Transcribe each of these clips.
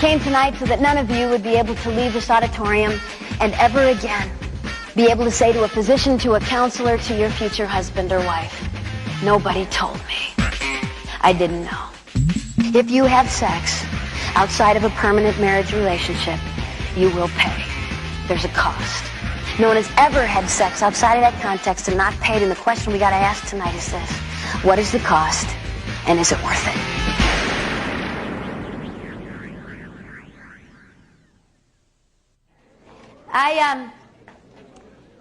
came tonight so that none of you would be able to leave this auditorium and ever again be able to say to a physician, to a counselor, to your future husband or wife, nobody told me. I didn't know. If you have sex outside of a permanent marriage relationship, you will pay. There's a cost. No one has ever had sex outside of that context and not paid, and the question we got to ask tonight is this: what is the cost, and is it worth it? I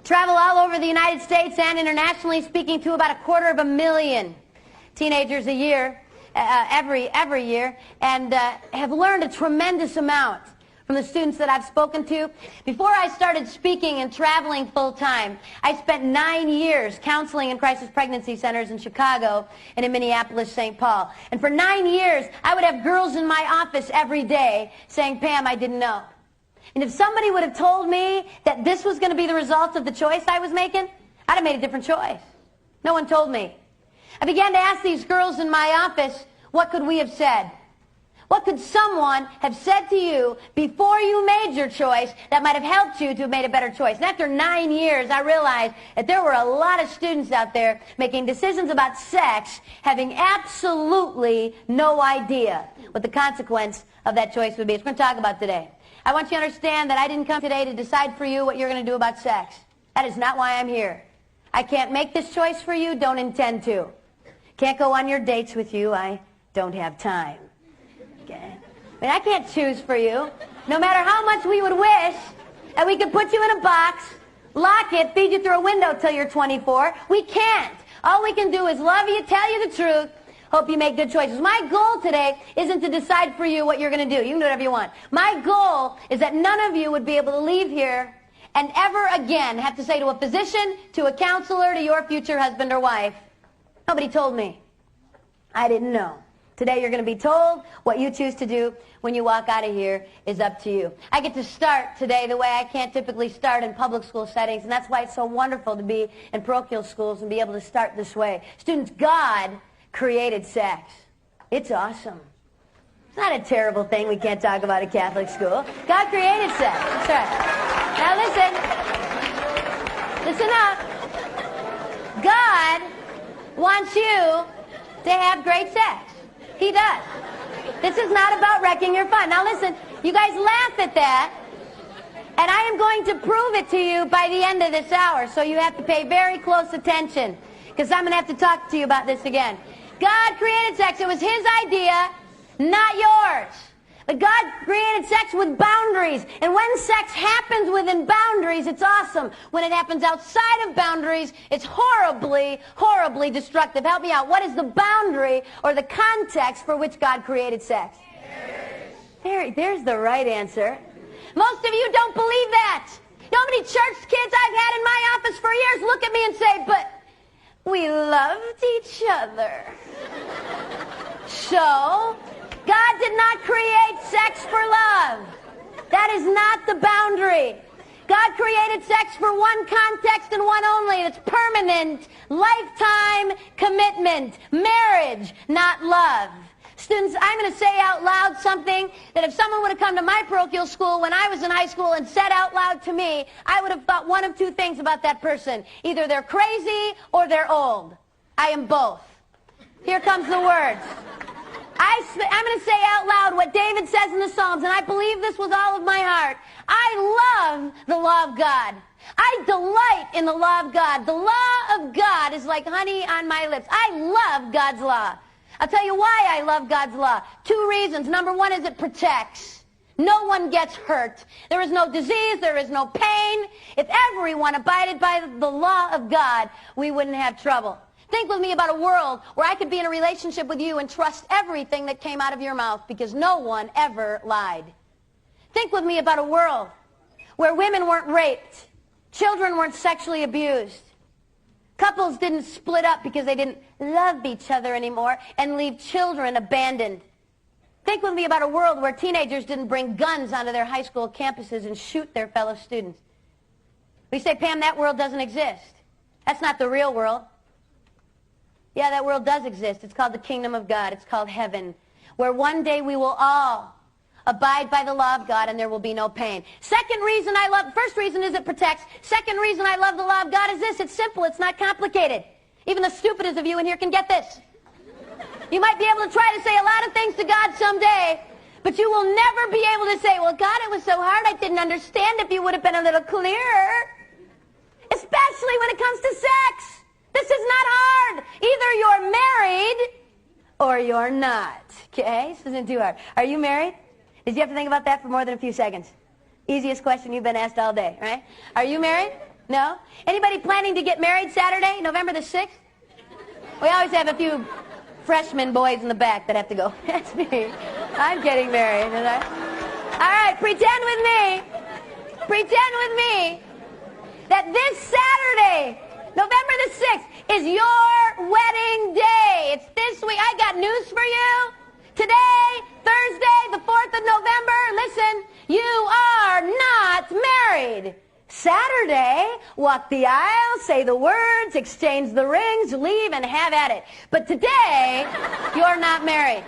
travel all over the United States and internationally, speaking to about 250,000 teenagers a year, every year, and have learned a tremendous amount from the students that I've spoken to. Before I started speaking and traveling full-time, I spent 9 years counseling in crisis pregnancy centers in Chicago and in Minneapolis, St. Paul. And for 9 years, I would have girls in my office every day saying, Pam, I didn't know. And if somebody would have told me that this was going to be the result of the choice I was making, I'd have made a different choice. No one told me. I began to ask these girls in my office, what could we have said? What could someone have said to you before you made your choice that might have helped you to have made a better choice? And after 9 years, I realized that there were a lot of students out there making decisions about sex, having absolutely no idea what the consequence of that choice would be. It's what we're going to talk about today. I want you to understand that I didn't come today to decide for you what you're going to do about sex. That is not why I'm here. I can't make this choice for you, don't intend to. Can't go on your dates with you, I don't have time. Okay? I mean, I can't choose for you. No matter how much we would wish that we could put you in a box, lock it, feed you through a window till you're 24, we can't. All we can do is love you, tell you the truth, hope you make good choices. My goal today isn't to decide for you what you're going to do. You can do whatever you want. My goal is that none of you would be able to leave here and ever again have to say to a physician, to a counselor, to your future husband or wife, nobody told me. I didn't know. Today you're going to be told what you choose to do when you walk out of here is up to you. I get to start today the way I can't typically start in public school settings, and that's why it's so wonderful to be in parochial schools and be able to start this way. Students, God created sex. It's awesome. It's not a terrible thing we can't talk about at Catholic school. God created sex. That's right. Now listen up. God wants you to have great sex. He does. This is not about wrecking your fun. Now listen, you guys laugh at that, and I am going to prove it to you by the end of this hour, so you have to pay very close attention, because I'm going to have to talk to you about this again. God created sex. It was His idea, not yours. But God created sex with boundaries. And when sex happens within boundaries, it's awesome. When it happens outside of boundaries, it's horribly, horribly destructive. Help me out. What is the boundary or the context for which God created sex? There's the right answer. Most of you don't believe that. You know how many church kids I've had in my office for years look at me and say, but we loved each other. So, God did not create sex for love. That is not the boundary. God created sex for one context and one only. It's permanent, lifetime commitment, marriage, not love. Students, I'm going to say out loud something that if someone would have come to my parochial school when I was in high school and said out loud to me, I would have thought one of two things about that person. Either they're crazy or they're old. I am both. Here comes the words. I'm going to say out loud what David says in the Psalms, and I believe this with all of my heart. I love the law of God. I delight in the law of God. The law of God is like honey on my lips. I love God's law. I'll tell you why I love God's law. 2 reasons. Number one is it protects. No one gets hurt. There is no disease. There is no pain. If everyone abided by the law of God, we wouldn't have trouble. Think with me about a world where I could be in a relationship with you and trust everything that came out of your mouth because no one ever lied. Think with me about a world where women weren't raped, children weren't sexually abused, couples didn't split up because they didn't love each other anymore and leave children abandoned. Think with me about a world where teenagers didn't bring guns onto their high school campuses and shoot their fellow students. We say, Pam, that world doesn't exist. That's not the real world. Yeah, that world does exist. It's called the kingdom of God. It's called heaven, where one day we will all Abide by the law of God and there will be no pain. Second reason I love, first reason is it protects. Second reason I love the law of God is this. It's simple. It's not complicated. Even the stupidest of you in here can get this. You might be able to try to say a lot of things to God someday, but you will never be able to say, well, God, it was so hard I didn't understand if you would have been a little clearer. Especially when it comes to sex. This is not hard. Either you're married or you're not. Okay? This isn't too hard. Are you married? Did you have to think about that for more than a few seconds? Easiest question you've been asked all day, right? Are you married? No? Anybody planning to get married Saturday, November the 6th? We always have a few freshman boys in the back that have to go. That's me. I'm getting married. All right, pretend with me that this Saturday, November the 6th, is your wedding day. It's this week. I got news for you. Today, Thursday, the 4th of November, listen, you are not married. Saturday, walk the aisle, say the words, exchange the rings, leave, and have at it. But today, you're not married.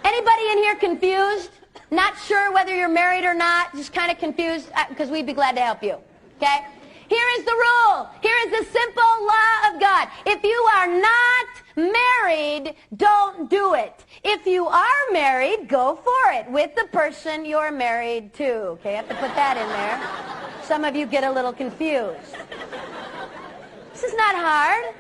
Anybody in here confused? Not sure whether you're married or not? Just kind of confused? Because we'd be glad to help you. Okay? Here is the rule. Here is the simple law of God. If you are not married, don't do it. If you are married, go for it with the person you're married to. Okay, I have to put that in there. Some of you get a little confused. This is not hard.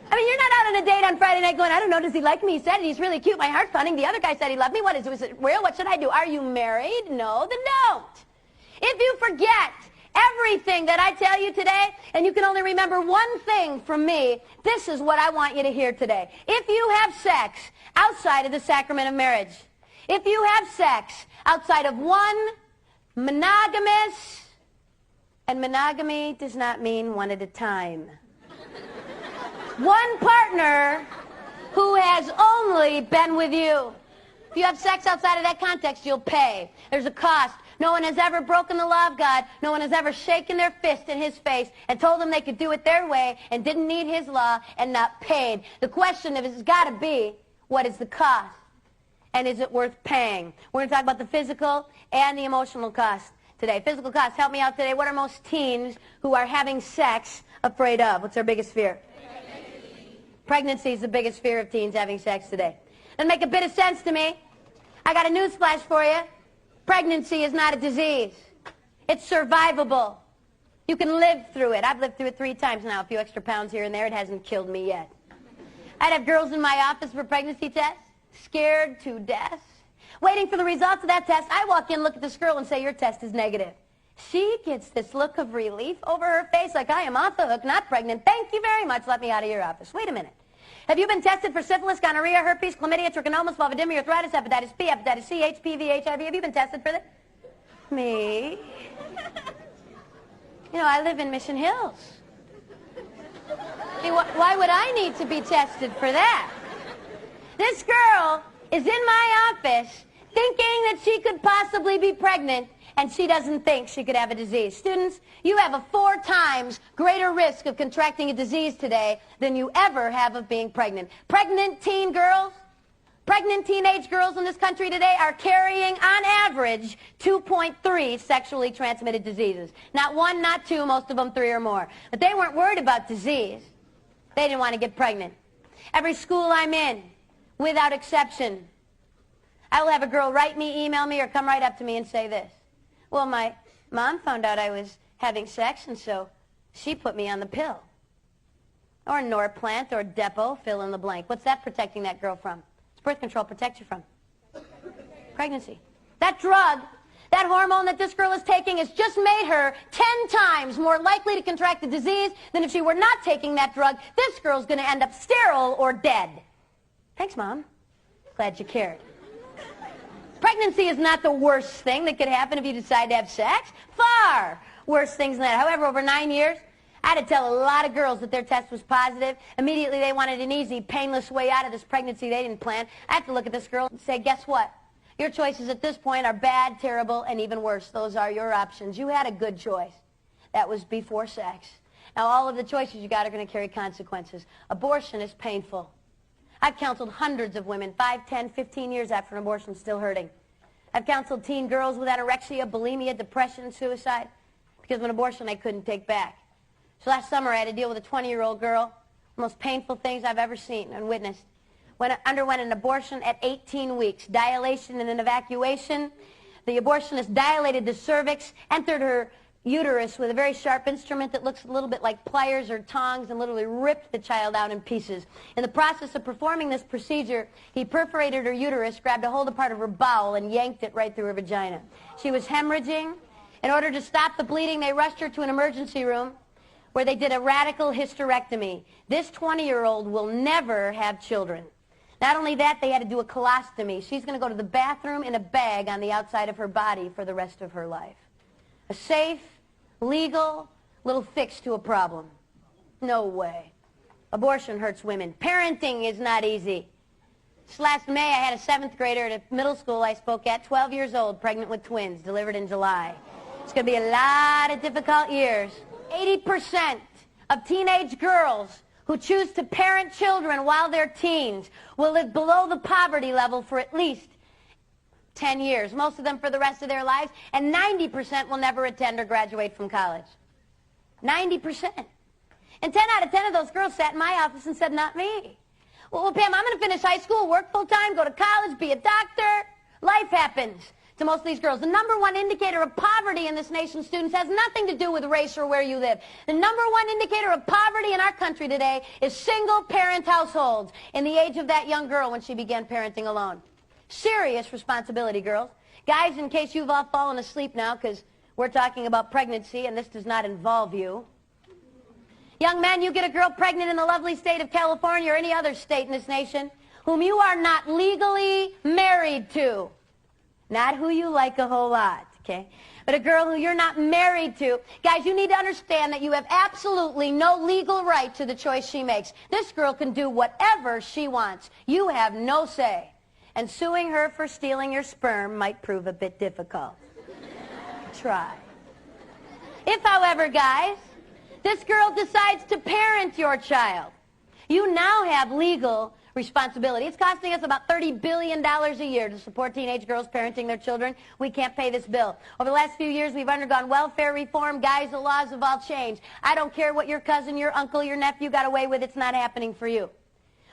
I mean, you're not out on a date on Friday night going, I don't know, does he like me? He said it. He's really cute. My heart's pounding. The other guy said he loved me. What is it real? What should I do? Are you married? No, then don't. If you forget everything that I tell you today, and you can only remember one thing from me, this is what I want you to hear today. If you have sex outside of the sacrament of marriage, if you have sex outside of one monogamous, and monogamy does not mean one at a time, one partner who has only been with you. If you have sex outside of that context, you'll pay. There's a cost. No one has ever broken the law of God. No one has ever shaken their fist in his face and told them they could do it their way and didn't need his law and not paid. The question has got to be, what is the cost? And is it worth paying? We're going to talk about the physical and the emotional cost today. Physical cost, help me out today. What are most teens who are having sex afraid of? What's their biggest fear? Pregnancy is the biggest fear of teens having sex today. Doesn't make a bit of sense to me. I got a news flash for you. Pregnancy is not a disease. It's survivable. You can live through it. I've lived through it 3 times now. A few extra pounds here and there. It hasn't killed me yet. I'd have girls in my office for pregnancy tests, scared to death, waiting for the results of that test. I walk in, look at this girl, and say, your test is negative. She gets this look of relief over her face like, I am off the hook, not pregnant. Thank you very much. Let me out of your office. Wait a minute. Have you been tested for syphilis, gonorrhea, herpes, chlamydia, trichomonas, vulvodynia, arthritis, hepatitis B, hepatitis C, HPV, HIV? Have you been tested for that? Me? You know, I live in Mission Hills. I mean, why would I need to be tested for that? This girl is in my office thinking that she could possibly be pregnant, and she doesn't think she could have a disease. Students, you have a 4 times greater risk of contracting a disease today than you ever have of being pregnant. Pregnant teen girls, pregnant teenage girls in this country today are carrying, on average, 2.3 sexually transmitted diseases. Not 1, not 2, most of them 3 or more. But they weren't worried about disease. They didn't want to get pregnant. Every school I'm in, without exception, I will have a girl write me, email me, or come right up to me and say this. Well, my mom found out I was having sex, and so she put me on the pill. Or Norplant, or Depo, fill in the blank. What's that protecting that girl from? It's birth control protects you from. Pregnancy. That drug, that hormone that this girl is taking has just made her 10 times more likely to contract the disease than if she were not taking that drug. This girl's going to end up sterile or dead. Thanks, Mom. Glad you cared. Pregnancy is not the worst thing that could happen if you decide to have sex. Far worse things than that. However, over 9 years, I had to tell a lot of girls that their test was positive. Immediately, they wanted an easy, painless way out of this pregnancy they didn't plan. I have to look at this girl and say, guess what? Your choices at this point are bad, terrible, and even worse. Those are your options. You had a good choice. That was before sex. Now, all of the choices you got are going to carry consequences. Abortion is painful. I've counseled hundreds of women, 5, 10, 15 years after an abortion, still hurting. I've counseled teen girls with anorexia, bulimia, depression, suicide, because of an abortion they couldn't take back. So last summer I had to deal with a 20-year-old girl, the most painful things I've ever seen and witnessed. Underwent an abortion at 18 weeks, dilation and an evacuation. The abortionist dilated the cervix, entered her uterus with a very sharp instrument that looks a little bit like pliers or tongs, and literally ripped the child out in pieces. In the process of performing this procedure, he perforated her uterus, grabbed a hold of part of her bowel, and yanked it right through her vagina. She was hemorrhaging. In order to stop the bleeding, they rushed her to an emergency room where they did a radical hysterectomy. This 20-year-old will never have children. Not only that, they had to do a colostomy. She's going to go to the bathroom in a bag on the outside of her body for the rest of her life. A safe, legal little fix to a problem. No way. Abortion hurts women. Parenting is not easy. This last May, I had a 7th grader at a middle school I spoke at, 12 years old, pregnant with twins, delivered in July. It's going to be a lot of difficult years. 80% of teenage girls who choose to parent children while they're teens will live below the poverty level for at least 10 years, most of them for the rest of their lives, and 90% will never attend or graduate from college. 90%. And 10 out of 10 of those girls sat in my office and said, not me. Well, Pam, I'm going to finish high school, work full-time, go to college, be a doctor. Life happens to most of these girls. The number one indicator of poverty in this nation's students has nothing to do with race or where you live. The number one indicator of poverty in our country today is single-parent households in the age of that young girl when she began parenting alone. Serious responsibility, girls. Guys, in case you've all fallen asleep now, because we're talking about pregnancy and this does not involve you. Young men, you get a girl pregnant in the lovely state of California or any other state in this nation whom you are not legally married to. Not who you like a whole lot, okay? But a girl who you're not married to. Guys, you need to understand that you have absolutely no legal right to the choice she makes. This girl can do whatever she wants. You have no say. And suing her for stealing your sperm might prove a bit difficult. Try. If, however, guys, this girl decides to parent your child, you now have legal responsibility. It's costing us about $30 billion a year to support teenage girls parenting their children. We can't pay this bill. Over the last few years, we've undergone welfare reform. Guys, the laws have all changed. I don't care what your cousin, your uncle, your nephew got away with. It's not happening for you.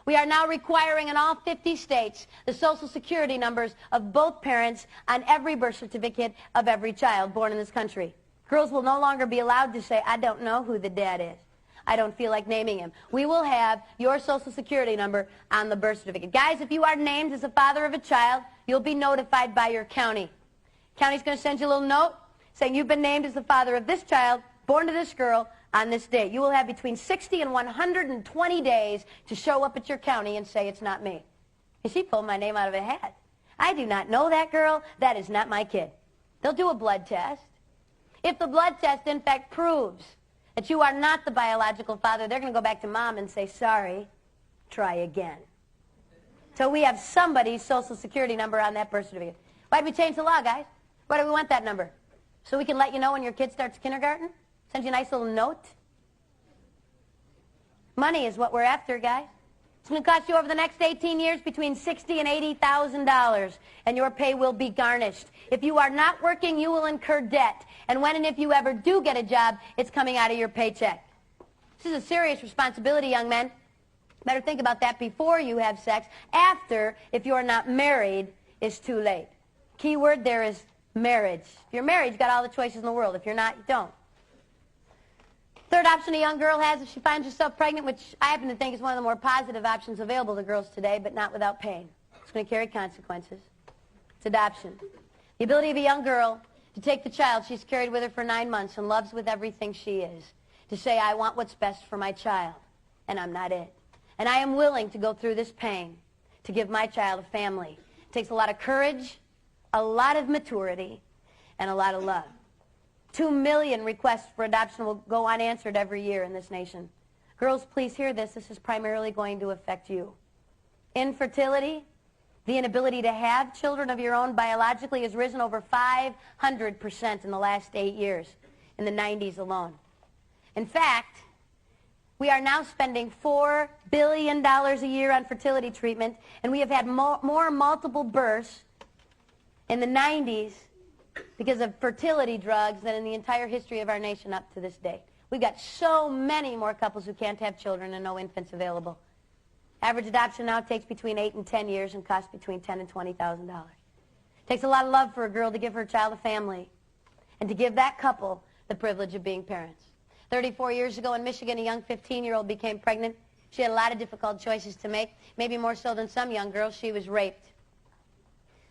We are now requiring in all 50 states the Social Security numbers of both parents on every birth certificate of every child born in this country. Girls will no longer be allowed to say, I don't know who the dad is. I don't feel like naming him. We will have your Social Security number on the birth certificate. Guys, if you are named as the father of a child, you'll be notified by your county. County's going to send you a little note saying you've been named as the father of this child, born to this girl, on this date. You will have between 60 and 120 days to show up at your county and say it's not me. And she pulled my name out of a hat. I do not know that girl. That is not my kid. They'll do a blood test. If the blood test, in fact, proves that you are not the biological father, they're going to go back to mom and say, sorry, try again. So we have somebody's Social Security number on that birth certificate. Why did we change the law, guys? Why do we want that number? So we can let you know when your kid starts kindergarten? Send you a nice little note? Money is what we're after, guys. It's going to cost you over the next 18 years between $60,000 and $80,000, and your pay will be garnished. If you are not working, you will incur debt. And when and if you ever do get a job, it's coming out of your paycheck. This is a serious responsibility, young men. Better think about that before you have sex. After, if you're not married, is too late. Key word there is marriage. If you're married, you've got all the choices in the world. If you're not, you don't. Third option a young girl has if she finds herself pregnant, which I happen to think is one of the more positive options available to girls today, but not without pain. It's going to carry consequences. It's adoption. The ability of a young girl to take the child she's carried with her for 9 months and loves with everything she is, to say, I want what's best for my child, and I'm not it. And I am willing to go through this pain to give my child a family. It takes a lot of courage, a lot of maturity, and a lot of love. 2 million requests for adoption will go unanswered every year in this nation. Girls, please hear this. This is primarily going to affect you. Infertility, the inability to have children of your own biologically, has risen over 500% in the last 8 years, in the 90s alone. In fact, we are now spending $4 billion a year on fertility treatment, and we have had more multiple births in the 90s because of fertility drugs than in the entire history of our nation up to this day. We've got so many more couples who can't have children and no infants available. Average adoption now takes between 8 and 10 years and costs between $10,000 and $20,000. It takes a lot of love for a girl to give her child a family and to give that couple the privilege of being parents. 34 years ago in Michigan, a young 15-year-old became pregnant. She had a lot of difficult choices to make, maybe more so than some young girls. She was raped.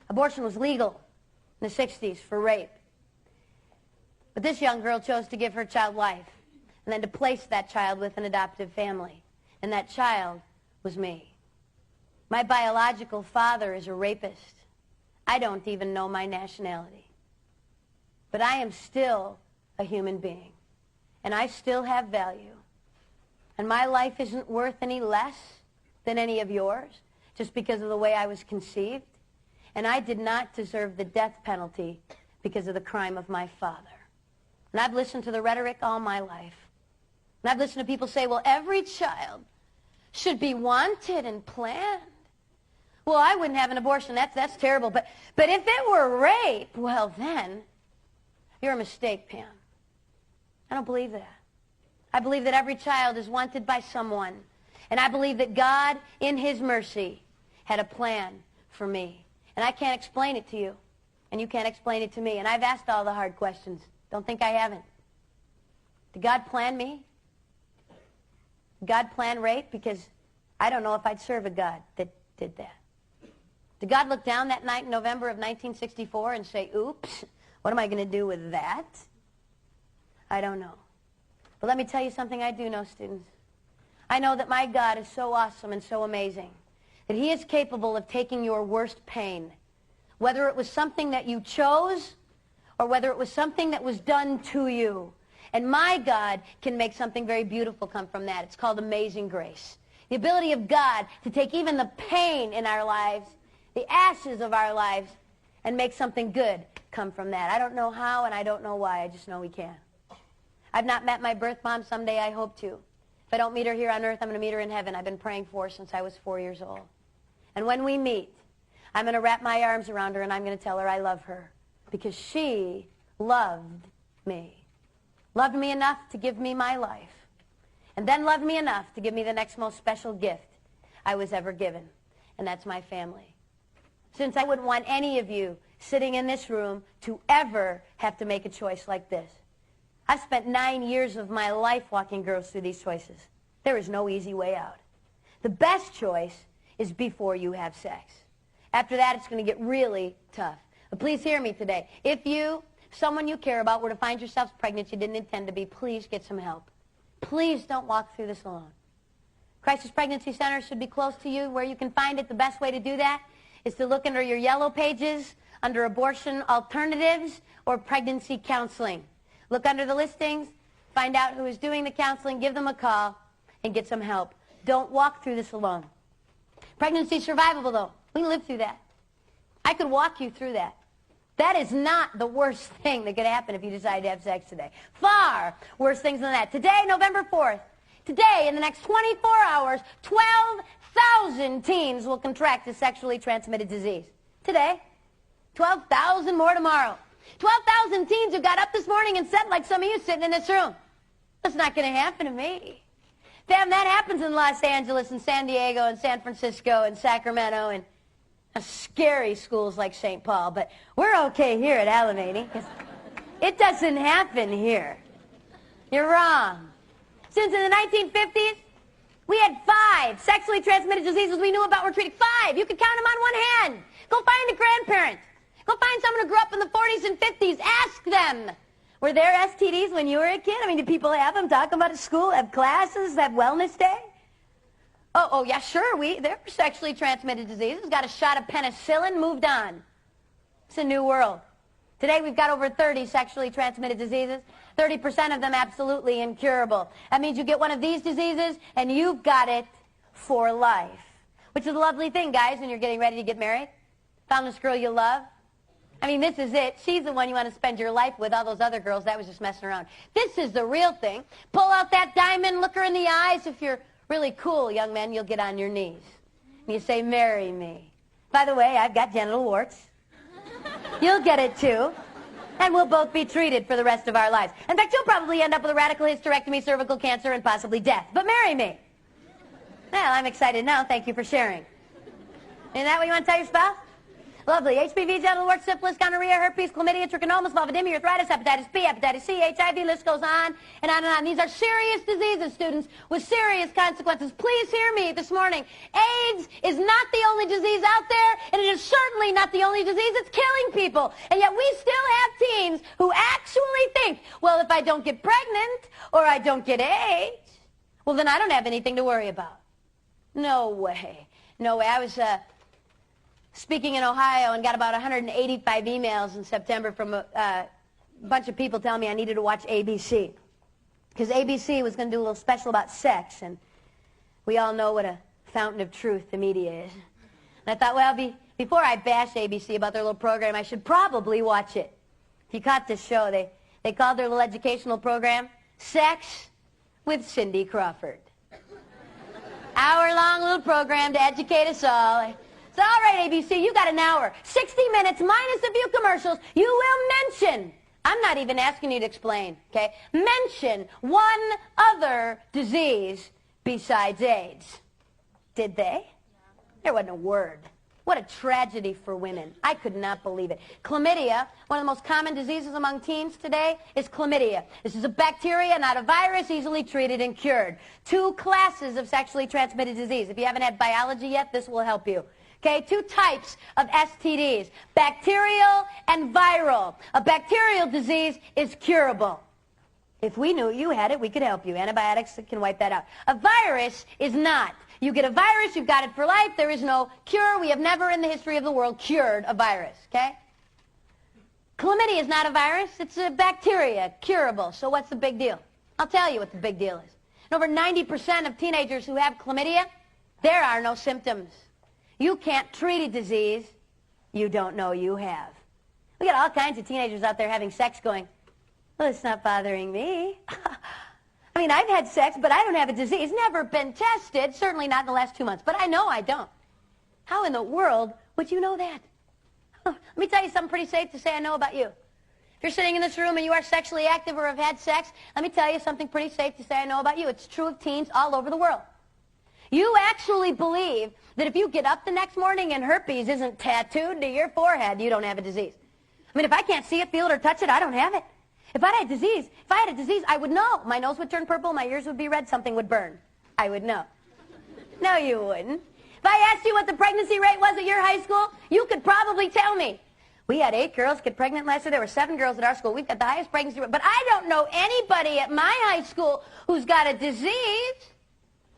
Abortion was legal in the 60s for rape. But this young girl chose to give her child life and then to place that child with an adoptive family. And that child was me. My biological father is a rapist. I don't even know my nationality. But I am still a human being. And I still have value. And my life isn't worth any less than any of yours just because of the way I was conceived. And I did not deserve the death penalty because of the crime of my father. And I've listened to the rhetoric all my life. And I've listened to people say, well, every child should be wanted and planned. Well, I wouldn't have an abortion. That's terrible. But if it were rape, well, then you're a mistake, Pam. I don't believe that. I believe that every child is wanted by someone. And I believe that God, in his mercy, had a plan for me. And I can't explain it to you. And you can't explain it to me. And I've asked all the hard questions. Don't think I haven't. Did God plan me? Did God plan rape? Because I don't know if I'd serve a God that did that. Did God look down that night in November of 1964 and say, oops, what am I going to do with that? I don't know. But let me tell you something I do know, students. I know that my God is so awesome and so amazing that he is capable of taking your worst pain, whether it was something that you chose or whether it was something that was done to you. And my God can make something very beautiful come from that. It's called amazing grace. The ability of God to take even the pain in our lives, the ashes of our lives, and make something good come from that. I don't know how and I don't know why. I just know he can. I've not met my birth mom. Someday I hope to. If I don't meet her here on earth, I'm going to meet her in heaven. I've been praying for her since I was 4 years old. And when we meet, I'm going to wrap my arms around her and I'm going to tell her I love her because she loved me. Loved me enough to give me my life. And then loved me enough to give me the next most special gift I was ever given. And that's my family. Since I wouldn't want any of you sitting in this room to ever have to make a choice like this. I've spent 9 years of my life walking girls through these choices. There is no easy way out. The best choice is before you have sex. After that, it's going to get really tough. But please hear me today. If you, someone you care about, were to find yourselves pregnant you didn't intend to be, please get some help. Please don't walk through this alone. Crisis Pregnancy Center should be close to you. Where you can find it, the best way to do that is to look under your yellow pages, under abortion alternatives or pregnancy counseling. Look under the listings, find out who is doing the counseling, give them a call, and get some help. Don't walk through this alone. Pregnancy is survivable, though. We can live through that. I could walk you through that. That is not the worst thing that could happen if you decide to have sex today. Far worse things than that. Today, November 4th, today, in the next 24 hours, 12,000 teens will contract a sexually transmitted disease. Today. 12,000 more tomorrow. 12,000 teens who got up this morning and said, like some of you sitting in this room, that's not going to happen to me. Damn, that happens in Los Angeles and San Diego and San Francisco and Sacramento and scary schools like St. Paul. But we're okay here at Alameda. It doesn't happen here. You're wrong. Since in the 1950s, we had 5 sexually transmitted diseases we knew about were treated. 5. You could count them on one hand. Go find a grandparent. Go find someone who grew up in the 40s and 50s. Ask them. Were there STDs when you were a kid? I mean, did people have them? Talk about it at school? Have classes? Have wellness day? Oh, yeah, sure. There were sexually transmitted diseases. Got a shot of penicillin, moved on. It's a new world. Today we've got over 30 sexually transmitted diseases. 30% of them absolutely incurable. That means you get one of these diseases and you've got it for life. Which is a lovely thing, guys, when you're getting ready to get married. Found this girl you love. I mean, this is it. She's the one you want to spend your life with. All those other girls, that was just messing around. This is the real thing. Pull out that diamond, look her in the eyes. If you're really cool, young men, you'll get on your knees. And you say, marry me. By the way, I've got genital warts. You'll get it too. And we'll both be treated for the rest of our lives. In fact, you'll probably end up with a radical hysterectomy, cervical cancer, and possibly death. But marry me. Well, I'm excited now. Thank you for sharing. Isn't that what you want to tell your spouse? Lovely. HPV, genital warts, syphilis, gonorrhea, herpes, chlamydia, trichomonas, vulvodynia, arthritis, hepatitis B, hepatitis C, HIV, list goes on and on and on. These are serious diseases, students, with serious consequences. Please hear me this morning. AIDS is not the only disease out there, and it is certainly not the only disease that's killing people. And yet we still have teens who actually think, well, if I don't get pregnant or I don't get AIDS, well, then I don't have anything to worry about. No way. No way. I was speaking in Ohio and got about 185 emails in September from a bunch of people telling me I needed to watch ABC. Because ABC was going to do a little special about sex, and we all know what a fountain of truth the media is. And I thought, well, before I bash ABC about their little program, I should probably watch it. If you caught this show, they called their little educational program Sex with Cindy Crawford. Hour-long little program to educate us all. So, all right, ABC, you got an hour. 60 minutes minus a few commercials. You will mention, I'm not even asking you to explain, okay? Mention one other disease besides AIDS. Did they? There wasn't a word. What a tragedy for women. I could not believe it. Chlamydia, one of the most common diseases among teens today, is chlamydia. This is a bacteria, not a virus, easily treated and cured. 2 classes of sexually transmitted disease. If you haven't had biology yet, this will help you. Okay, 2 types of STDs, bacterial and viral. A bacterial disease is curable. If we knew you had it, we could help you. Antibiotics can wipe that out. A virus is not. You get a virus, you've got it for life. There is no cure. We have never in the history of the world cured a virus, okay? Chlamydia is not a virus. It's a bacteria, curable. So what's the big deal? I'll tell you what the big deal is. And over 90% of teenagers who have chlamydia, there are no symptoms. You can't treat a disease you don't know you have. We got all kinds of teenagers out there having sex going, well, it's not bothering me. I mean, I've had sex, but I don't have a disease. Never been tested, certainly not in the last 2 months. But I know I don't. How in the world would you know that? Let me tell you something pretty safe to say I know about you. If you're sitting in this room and you are sexually active or have had sex, let me tell you something pretty safe to say I know about you. It's true of teens all over the world. You actually believe that if you get up the next morning and herpes isn't tattooed to your forehead, you don't have a disease. I mean, if I can't see it, feel it, or touch it, I don't have it. If I had a disease, I would know. My nose would turn purple, my ears would be red, something would burn. I would know. No, you wouldn't. If I asked you what the pregnancy rate was at your high school, you could probably tell me. We had 8 girls get pregnant last year. There were 7 girls at our school. We've got the highest pregnancy rate. But I don't know anybody at my high school who's got a disease.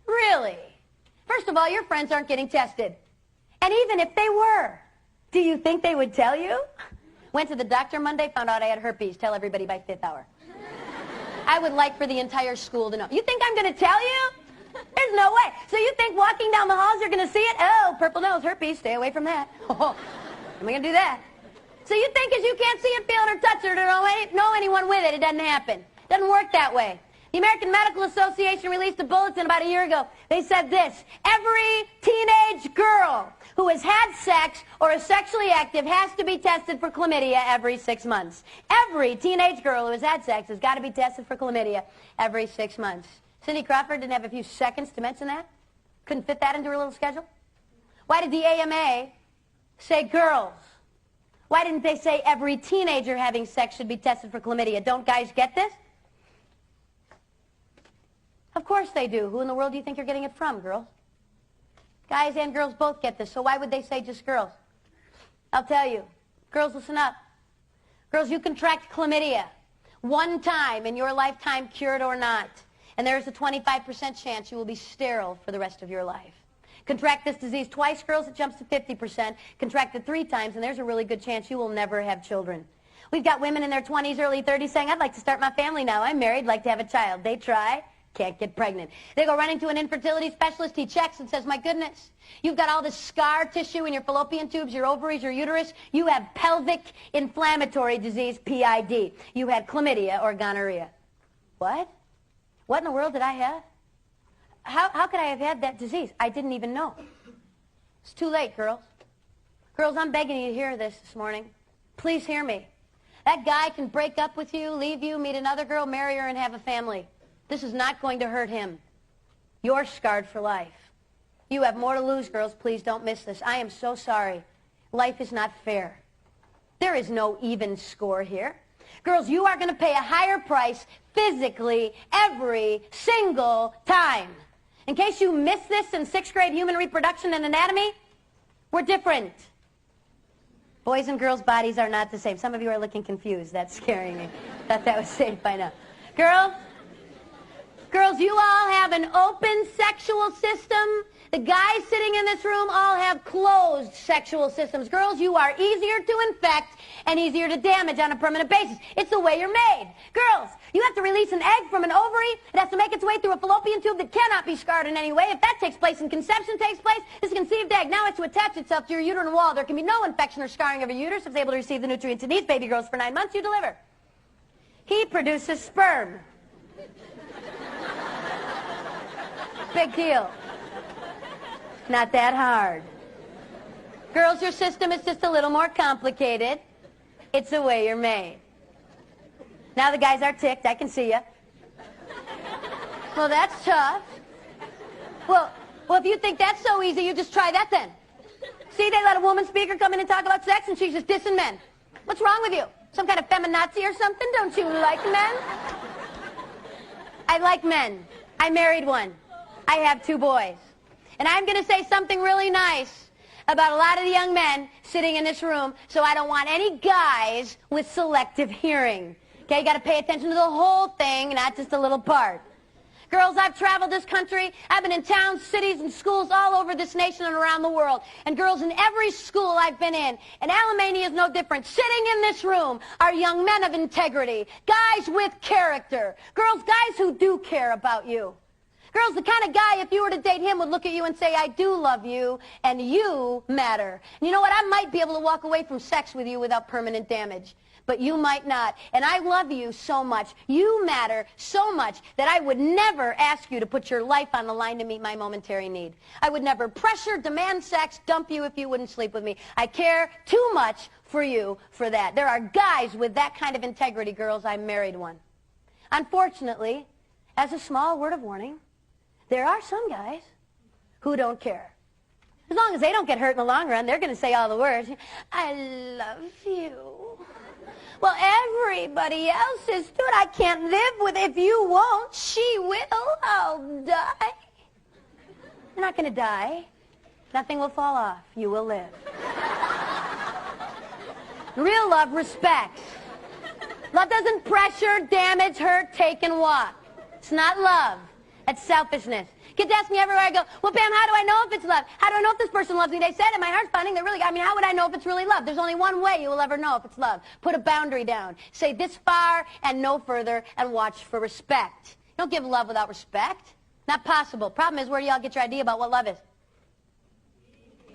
Really? First of all, your friends aren't getting tested. And even if they were, do you think they would tell you? Went to the doctor Monday, found out I had herpes. Tell everybody by 5th hour. I would like for the entire school to know. You think I'm going to tell you? There's no way. So you think walking down the halls you're going to see it? Oh, purple nose, herpes, stay away from that. Oh, am I going to do that? So you think as you can't see it, feel it, or touch it, or know anyone with it, it doesn't happen. It doesn't work that way. The American Medical Association released a bulletin about a year ago. They said this: every teenage girl who has had sex or is sexually active has to be tested for chlamydia every 6 months. Every teenage girl who has had sex has got to be tested for chlamydia every 6 months. Cindy Crawford didn't have a few seconds to mention that? Couldn't fit that into her little schedule? Why did the AMA say girls? Why didn't they say every teenager having sex should be tested for chlamydia? Don't guys get this? Of course they do. Who in the world do you think you're getting it from, girls? Guys and girls both get this, so why would they say just girls? I'll tell you. Girls, listen up. Girls, you contract chlamydia one time in your lifetime, cured or not, and there is a 25% chance you will be sterile for the rest of your life. Contract this disease twice, girls, it jumps to 50%. Contract it 3 times, and there's a really good chance you will never have children. We've got women in their 20s, early 30s saying, I'd like to start my family now. I'm married, like to have a child. They try. Can't get pregnant. They go running to an infertility specialist. He checks and says, my goodness, you've got all this scar tissue in your fallopian tubes, your ovaries, your uterus. You have pelvic inflammatory disease, PID. You had chlamydia or gonorrhea. What? What in the world did I have? How could I have had that disease? I didn't even know. It's too late, girls. Girls, I'm begging you to hear this morning. please hear me. That guy can break up with you, leave you, meet another girl, marry her, and have a family. This is not going to hurt him. You're scarred for life. You have more to lose, girls. Please don't miss this. I am so sorry. Life is not fair. There is no even score here. Girls, you are going to pay a higher price physically every single time. In case you missed this in 6th grade human reproduction and anatomy, we're different. Boys' and girls' bodies are not the same. Some of you are looking confused. That's scaring me. Thought that was safe by now. Girls, you all have an open sexual system. The guys sitting in this room all have closed sexual systems. Girls, you are easier to infect and easier to damage on a permanent basis. It's the way you're made. Girls, you have to release an egg from an ovary. It has to make its way through a fallopian tube that cannot be scarred in any way. If that takes place and conception takes place, this conceived egg now has to attach itself to your uterine wall. There can be no infection or scarring of your uterus. If it's able to receive the nutrients it needs, baby grows for 9 months, you deliver. He produces sperm. Big deal. Not that hard. Girls, your system is just a little more complicated. It's the way you're made. Now the guys are ticked. I can see you. Well, that's tough. Well, if you think that's so easy, you just try that then. See, they let a woman speaker come in and talk about sex, and she's just dissing men. What's wrong with you? Some kind of feminazi or something? Don't you like men? I like men. I married one. I have 2 boys. And I'm going to say something really nice about a lot of the young men sitting in this room, so I don't want any guys with selective hearing. Okay, you got to pay attention to the whole thing, not just a little part. Girls, I've traveled this country. I've been in towns, cities, and schools all over this nation and around the world. And girls, in every school I've been in, and Alamania is no different, sitting in this room are young men of integrity, guys with character, girls, guys who do care about you. Girls, the kind of guy, if you were to date him, would look at you and say, I do love you, and you matter. And you know what? I might be able to walk away from sex with you without permanent damage, but you might not. And I love you so much. You matter so much that I would never ask you to put your life on the line to meet my momentary need. I would never pressure, demand sex, dump you if you wouldn't sleep with me. I care too much for you for that. There are guys with that kind of integrity, girls. I married one. Unfortunately, as a small word of warning, there are some guys who don't care. As long as they don't get hurt in the long run, they're going to say all the words. I love you. Well, everybody else is good. I can't live with it. If you won't, she will. I'll die. You're not going to die. Nothing will fall off. You will live. Real love respects. Love doesn't pressure, damage, hurt, take, and walk. It's not love. That's selfishness. Kids ask me everywhere I go, well, Pam, how do I know if it's love? How do I know if this person loves me? They said it. My heart's pounding. They're really, how would I know if it's really love? There's only one way you will ever know if it's love. Put a boundary down. Say this far and no further and watch for respect. Don't give love without respect. Not possible. Problem is, where do y'all get your idea about what love is?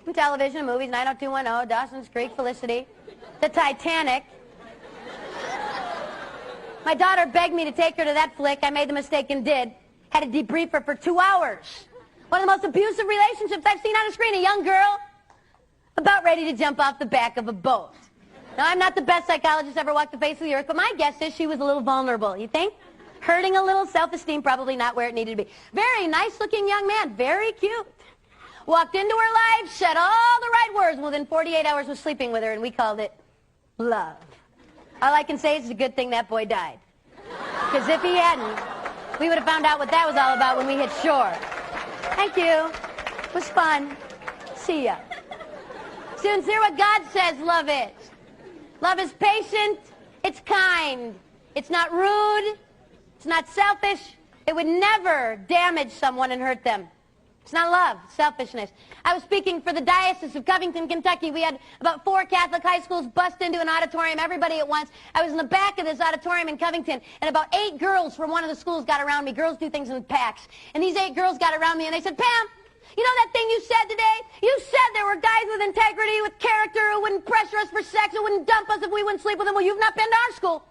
From television, movies, 90210, Dawson's Creek, Felicity, the Titanic. My daughter begged me to take her to that flick. I made the mistake and did. Had to debrief her for 2 hours. One of the most abusive relationships I've seen on a screen. A young girl about ready to jump off the back of a boat. Now, I'm not the best psychologist ever walked the face of the earth, but my guess is she was a little vulnerable. You think? Hurting a little, self-esteem probably not where it needed to be. Very nice-looking young man, very cute. Walked into her life, said all the right words. Within 48 hours was sleeping with her, and we called it love. All I can say is it's a good thing that boy died. Because if he hadn't, we would have found out what that was all about when we hit shore. Thank you. It was fun. See ya. Students, hear what God says love is. Love is patient. It's kind. It's not rude. It's not selfish. It would never damage someone and hurt them. It's not love. It's selfishness. I was speaking for the Diocese of Covington, Kentucky. We had about 4 Catholic high schools bust into an auditorium, everybody at once. I was in the back of this auditorium in Covington, and about 8 girls from one of the schools got around me. Girls do things in packs. And these 8 girls got around me, and they said, Pam, you know that thing you said today? You said there were guys with integrity, with character, who wouldn't pressure us for sex, who wouldn't dump us if we wouldn't sleep with them. Well, you've not been to our school.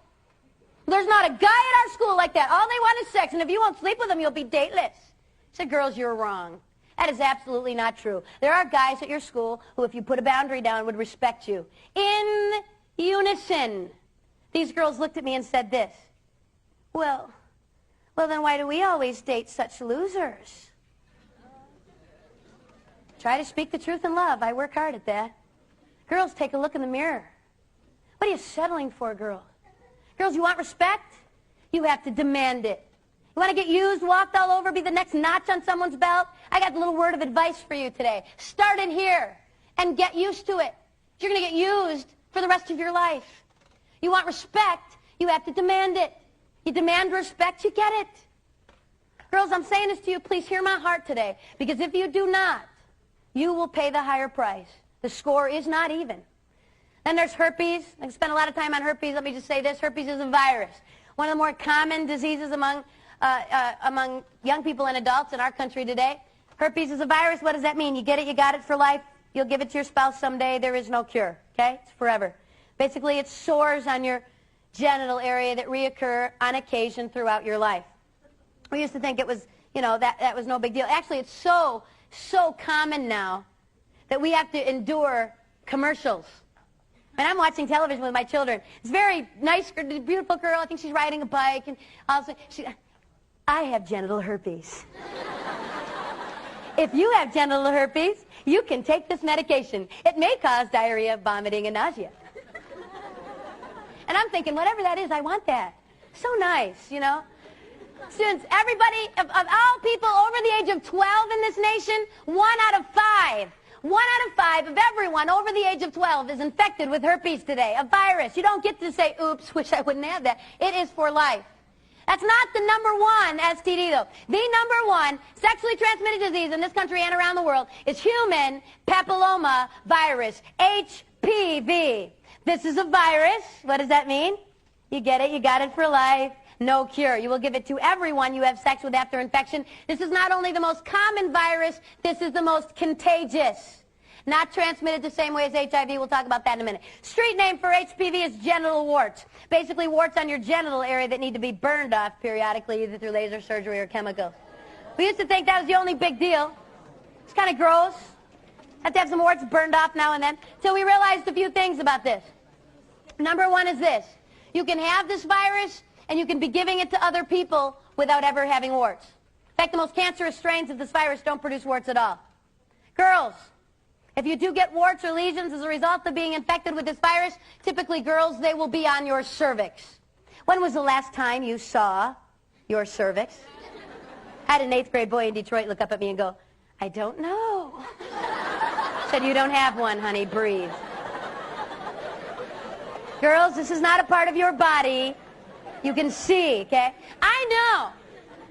There's not a guy at our school like that. All they want is sex, and if you won't sleep with them, you'll be dateless. I said, girls, you're wrong. That is absolutely not true. There are guys at your school who, if you put a boundary down, would respect you. In unison. These girls looked at me and said this. Well, then why do we always date such losers? Try to speak the truth in love. I work hard at that. Girls, take a look in the mirror. What are you settling for, girls? Girls, you want respect? You have to demand it. You want to get used, walked all over, be the next notch on someone's belt? I got a little word of advice for you today. Start it here and get used to it. You're going to get used for the rest of your life. You want respect, you have to demand it. You demand respect, you get it. Girls, I'm saying this to you, please hear my heart today, because if you do not, you will pay the higher price. The score is not even. Then there's herpes. I spent a lot of time on herpes. Let me just say this. Herpes is a virus. One of the more common diseases among young people and adults in our country today. Herpes is a virus. What does that mean? You get it, you got it for life. You'll give it to your spouse someday. There is no cure, okay? It's forever. Basically, it's sores on your genital area that reoccur on occasion throughout your life. We used to think it was, you know, that was no big deal. Actually, it's so common now that we have to endure commercials. And I'm watching television with my children. It's a very nice, beautiful girl. I think she's riding a bike. And also, I have genital herpes. If you have genital herpes, you can take this medication. It may cause diarrhea, vomiting, and nausea. And I'm thinking, whatever that is, I want that. So nice, you know. Students, everybody, of all people over the age of 12 in this nation, 1 out of 5 of everyone over the age of 12 is infected with herpes today, a virus. You don't get to say, oops, wish I wouldn't have that. It is for life. That's not the #1 STD, though. The #1 sexually transmitted disease in this country and around the world is human papilloma virus, HPV. This is a virus. What does that mean? You get it, you got it for life. No cure. You will give it to everyone you have sex with after infection. This is not only the most common virus, this is the most contagious. Not transmitted the same way as HIV. We'll talk about that in a minute. Street name for HPV is genital warts. Basically warts on your genital area that need to be burned off periodically, either through laser surgery or chemicals. We used to think that was the only big deal. It's kind of gross. Have to have some warts burned off now and then. So we realized a few things about this. #1 is this. You can have this virus and you can be giving it to other people without ever having warts. In fact, the most cancerous strains of this virus don't produce warts at all. Girls, if you do get warts or lesions as a result of being infected with this virus, typically girls, they will be on your cervix. When was the last time you saw your cervix? I had an 8th grade boy in Detroit look up at me and go, I don't know. Said, you don't have one, honey, breathe. Girls, this is not a part of your body you can see, okay? I know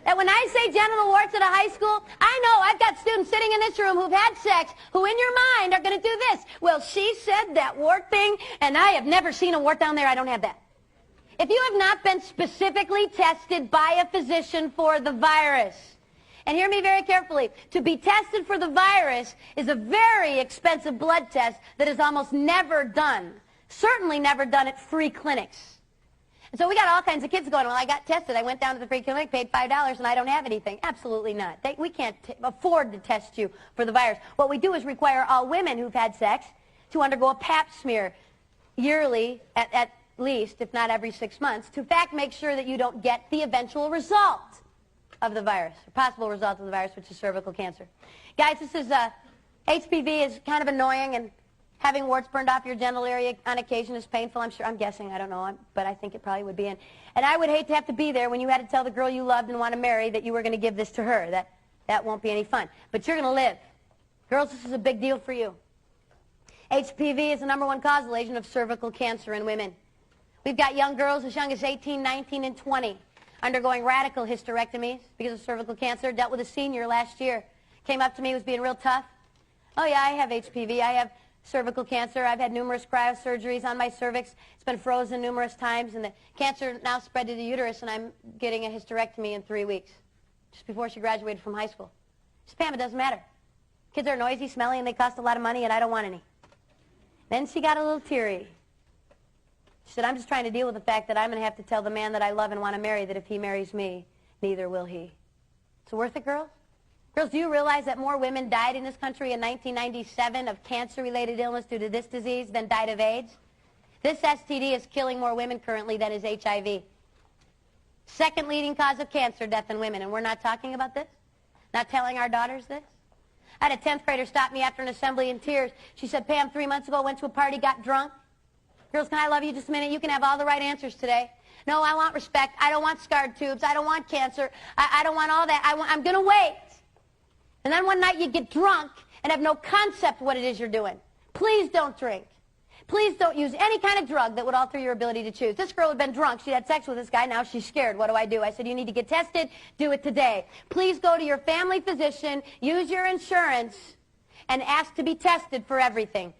that when I say genital warts at a high school, I know I've got students sitting in this room who've had sex who in your mind are going to do this. Well, she said that wart thing, and I have never seen a wart down there. I don't have that. If you have not been specifically tested by a physician for the virus, and hear me very carefully, to be tested for the virus is a very expensive blood test that is almost never done. Certainly never done at free clinics. And so we got all kinds of kids going, well, I got tested. I went down to the free clinic, paid $5, and I don't have anything. Absolutely not. We can't afford to test you for the virus. What we do is require all women who've had sex to undergo a pap smear yearly, at least, if not every 6 months, to in fact make sure that you don't get the eventual result of the virus, or possible result of the virus, which is cervical cancer. Guys, this is, HPV is kind of annoying, and having warts burned off your genital area on occasion is painful, I'm guessing, I don't know, but I think it probably would be. And I would hate to have to be there when you had to tell the girl you loved and want to marry that you were going to give this to her. That won't be any fun. But you're going to live. Girls, this is a big deal for you. HPV is the #1 causal agent of cervical cancer in women. We've got young girls as young as 18, 19, and 20 undergoing radical hysterectomies because of cervical cancer. Dealt with a senior last year. Came up to me, was being real tough. Oh yeah, I have HPV. I have cervical cancer. I've had numerous cryosurgeries on my cervix. It's been frozen numerous times, and the cancer now spread to the uterus, and I'm getting a hysterectomy in 3 weeks, just before she graduated from high school. She said, Pam, it doesn't matter. Kids are noisy, smelly, and they cost a lot of money, and I don't want any. Then she got a little teary. She said, I'm just trying to deal with the fact that I'm going to have to tell the man that I love and want to marry that if he marries me, neither will he. Is it worth it, girls? Girls, do you realize that more women died in this country in 1997 of cancer-related illness due to this disease than died of AIDS? This STD is killing more women currently than is HIV. Second leading cause of cancer death in women, and we're not talking about this? Not telling our daughters this? I had a 10th grader stop me after an assembly in tears. She said, Pam, 3 months ago, went to a party, got drunk. Girls, can I love you just a minute? You can have all the right answers today. No, I want respect. I don't want scarred tubes. I don't want cancer. I don't want all that. I'm going to wait. And then one night you get drunk and have no concept what it is you're doing. Please don't drink. Please don't use any kind of drug that would alter your ability to choose. This girl had been drunk. She had sex with this guy. Now she's scared. What do? I said, you need to get tested. Do it today. Please go to your family physician, use your insurance, and ask to be tested for everything.